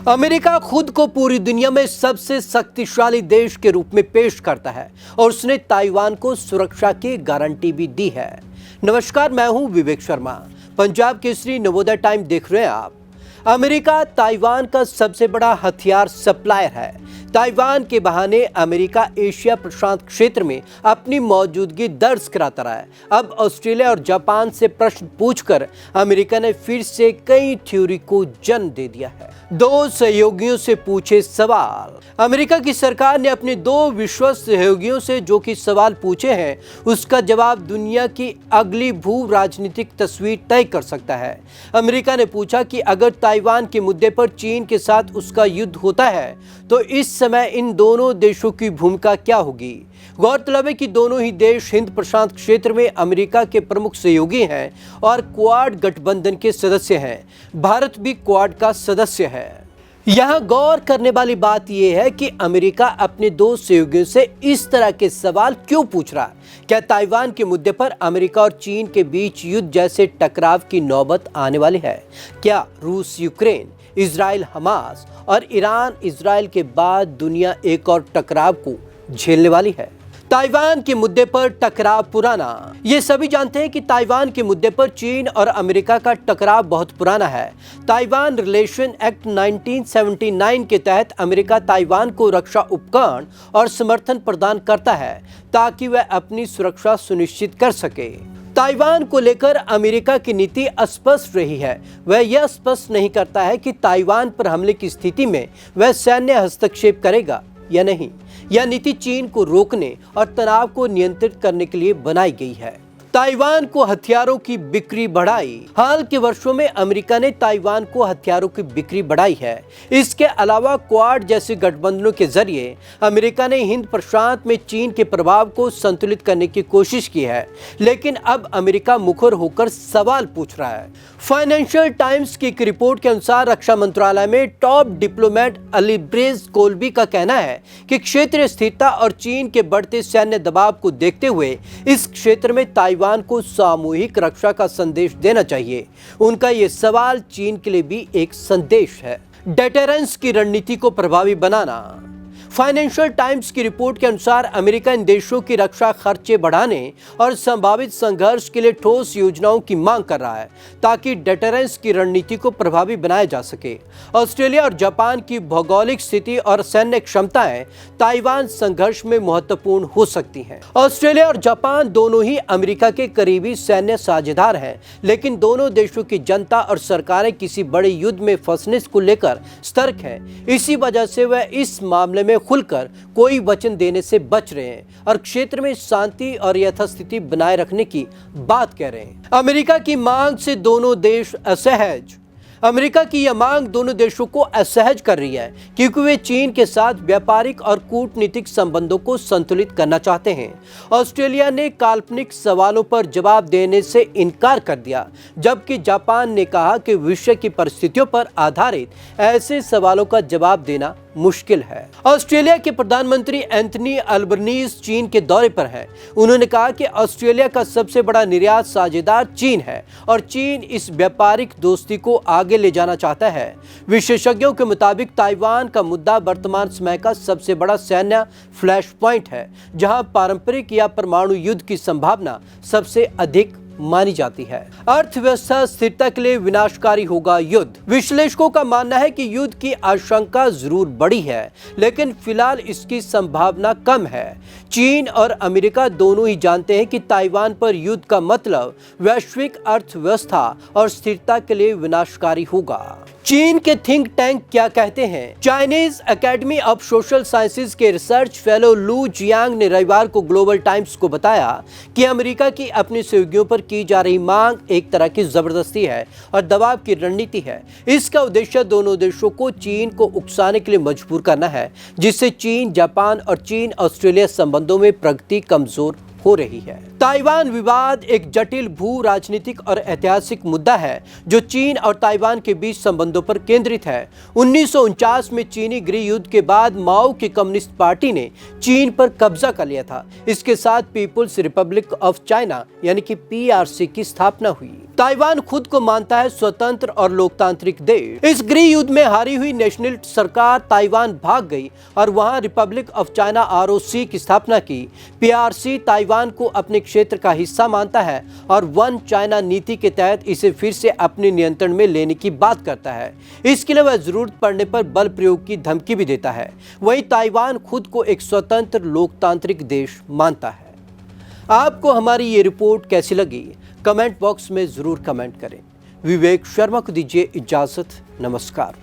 America खुद को पूरी दुनिया में सबसे शक्तिशाली देश के रूप में पेश करता है और उसने ताइवान को सुरक्षा की गारंटी भी दी है। नमस्कार, मैं हूं विवेक शर्मा। पंजाब केसरी नवोदय टाइम देख रहे हैं आप। अमेरिका ताइवान का सबसे बड़ा हथियार सप्लायर है। ताइवान के बहाने अमेरिका एशिया प्रशांत क्षेत्र में अपनी मौजूदगी दर्ज कराता रहा है। अब ऑस्ट्रेलिया और जापान से प्रश्न पूछकर अमेरिका ने फिर से कई थ्योरी को जन्म दे दिया है। दो सहयोगियों से पूछे सवाल। अमेरिका की सरकार ने अपने दो विश्वस्त सहयोगियों से जो कि सवाल पूछे हैं उसका जवाब दुनिया की अगली भू राजनीतिक तस्वीर तय कर सकता है। अमेरिका ने पूछा कि अगर ताइवान के मुद्दे पर चीन के साथ उसका युद्ध होता है तो इस समय इन दोनों देशों की भूमिका क्या होगी। गौरतलब है कि दोनों ही देश हिंद प्रशांत क्षेत्र में अमेरिका के प्रमुख सहयोगी हैं और क्वाड गठबंधन के सदस्य हैं। भारत भी क्वाड का सदस्य है। यहाँ गौर करने वाली बात यह है कि अमेरिका अपने दो सहयोगियों से इस तरह के सवाल क्यों पूछ रहा है। क्या ताइवान के मुद्दे पर अमेरिका और चीन के बीच युद्ध जैसे टकराव की नौबत आने वाली है? क्या रूस यूक्रेन, इजराइल हमास और ईरान इजराइल के बाद दुनिया एक और टकराव को झेलने वाली है? ताइवान के मुद्दे पर टकराव पुराना। ये सभी जानते हैं कि ताइवान के मुद्दे पर चीन और अमेरिका का टकराव बहुत पुराना है। ताइवान रिलेशन एक्ट 1979 के तहत अमेरिका ताइवान को रक्षा उपकरण और समर्थन प्रदान करता है ताकि वह अपनी सुरक्षा सुनिश्चित कर सके। ताइवान को लेकर अमेरिका की नीति अस्पष्ट रही है। वह यह स्पष्ट नहीं करता है कि ताइवान पर हमले की स्थिति में वह सैन्य हस्तक्षेप करेगा या नहीं। यह नीति चीन को रोकने और तनाव को नियंत्रित करने के लिए बनाई गई है। ताइवान को हथियारों की बिक्री बढ़ाई। हाल के वर्षों में अमेरिका ने ताइवान को हथियारों की बिक्री बढ़ाई है। इसके अलावा क्वाड जैसे गठबंधनों के जरिए अमेरिका ने हिंद प्रशांत में चीन के प्रभाव को संतुलित करने की कोशिश की है। लेकिन अब अमेरिका मुखर होकर सवाल पूछ रहा है। फाइनेंशियल टाइम्स की एक रिपोर्ट के अनुसार रक्षा मंत्रालय में टॉप डिप्लोमेट अलीब्रेज कोल्बी का कहना है कि क्षेत्रीय स्थिरता और चीन के बढ़ते सैन्य दबाव को देखते हुए इस क्षेत्र में ताइवान को सामूहिक रक्षा का संदेश देना चाहिए। उनका यह सवाल चीन के लिए भी एक संदेश है। डेटरेंस की रणनीति को प्रभावी बनाना। फाइनेंशियल टाइम्स की रिपोर्ट के अनुसार अमेरिका इन देशों की रक्षा खर्चे बढ़ाने और संभावित संघर्ष के लिए ठोस योजनाओं की मांग कर रहा है ताकि डेटरेंस की रणनीति को प्रभावी बनाया जा सके। ऑस्ट्रेलिया और जापान की भौगोलिक स्थिति और सैन्य क्षमताएं ताइवान संघर्ष में महत्वपूर्ण हो सकती हैं। ऑस्ट्रेलिया और जापान दोनों ही अमेरिका के करीबी सैन्य साझेदार हैं, लेकिन दोनों देशों की जनता और सरकारें किसी बड़े युद्ध में फंसने को लेकर सतर्क हैं। इसी वजह से वह इस मामले में खुलकर कोई वचन देने से बच रहे हैं और क्षेत्र में शांति और यथास्थिति बनाए रखने की बात कह रहे हैं। अमेरिका की मांग से दोनों देश असहज। अमेरिका की यह मांग दोनों देशों को असहज कर रही है क्योंकि वे चीन के साथ व्यापारिक और कूटनीतिक संबंधों को संतुलित करना चाहते हैं। ऑस्ट्रेलिया ने काल्पनिक सवालों पर जवाब देने से इनकार कर दिया, जबकि जापान ने कहा कि विश्व की परिस्थितियों पर आधारित ऐसे सवालों का जवाब देना मुश्किल है। ऑस्ट्रेलिया के प्रधानमंत्री एंथनी अल्बनीज चीन के दौरे पर हैं। उन्होंने कहा कि ऑस्ट्रेलिया का सबसे बड़ा निर्यात साझेदार चीन है और चीन इस व्यापारिक दोस्ती को आगे ले जाना चाहता है। विशेषज्ञों के मुताबिक ताइवान का मुद्दा वर्तमान समय का सबसे बड़ा सैन्य फ्लैश पॉइंट है, जहां पारंपरिक या परमाणु युद्ध की संभावना सबसे अधिक मानी जाती है। अर्थव्यवस्था स्थिरता के लिए विनाशकारी होगा युद्ध। विश्लेषकों का मानना है कि युद्ध की आशंका जरूर बढ़ी है, लेकिन फिलहाल इसकी संभावना कम है। चीन और अमेरिका दोनों ही जानते हैं कि ताइवान पर युद्ध का मतलब वैश्विक अर्थव्यवस्था और स्थिरता के लिए विनाशकारी होगा। चीन के थिंक टैंक क्या कहते हैं? Chinese academy of social sciences के रिसर्च फेलो लू जियांग ने रविवार को ग्लोबल टाइम्स को बताया कि अमेरिका की अपने सहयोगियों पर की जा रही मांग एक तरह की जबरदस्ती है और दबाव की रणनीति है। इसका उद्देश्य दोनों देशों को चीन को उकसाने के लिए मजबूर करना है, जिससे चीन जापान और चीन ऑस्ट्रेलिया संबंधों में प्रगति कमजोर हो रही है। ताइवान विवाद एक जटिल भू राजनीतिक और ऐतिहासिक मुद्दा है जो चीन और ताइवान के बीच संबंधों पर केंद्रित है। 1949 में चीनी गृह युद्ध के बाद माओ की कम्युनिस्ट पार्टी ने चीन पर कब्जा कर लिया था। इसके साथ पीपुल्स रिपब्लिक ऑफ चाइना यानी कि PRC की स्थापना हुई। ताइवान खुद को मानता है स्वतंत्र और लोकतांत्रिक देश। इस गृह युद्ध में हारी हुई नेशनलिस्ट सरकार ताइवान भाग गई और वहां रिपब्लिक ऑफ चाइना आरओसी की स्थापना की। पीआरसी ताइवान को अपने क्षेत्र का हिस्सा मानता है और वन चाइना नीति के तहत इसे फिर से अपने नियंत्रण में लेने की बात करता है। इसके लिए वह जरूरत पड़ने पर बल प्रयोग की धमकी भी देता है। वहीं ताइवान खुद को एक स्वतंत्र लोकतांत्रिक देश मानता है। आपको हमारी ये रिपोर्ट कैसी लगी, कमेंट बॉक्स में जरूर कमेंट करें। विवेक शर्मा को दीजिए इजाजत। नमस्कार।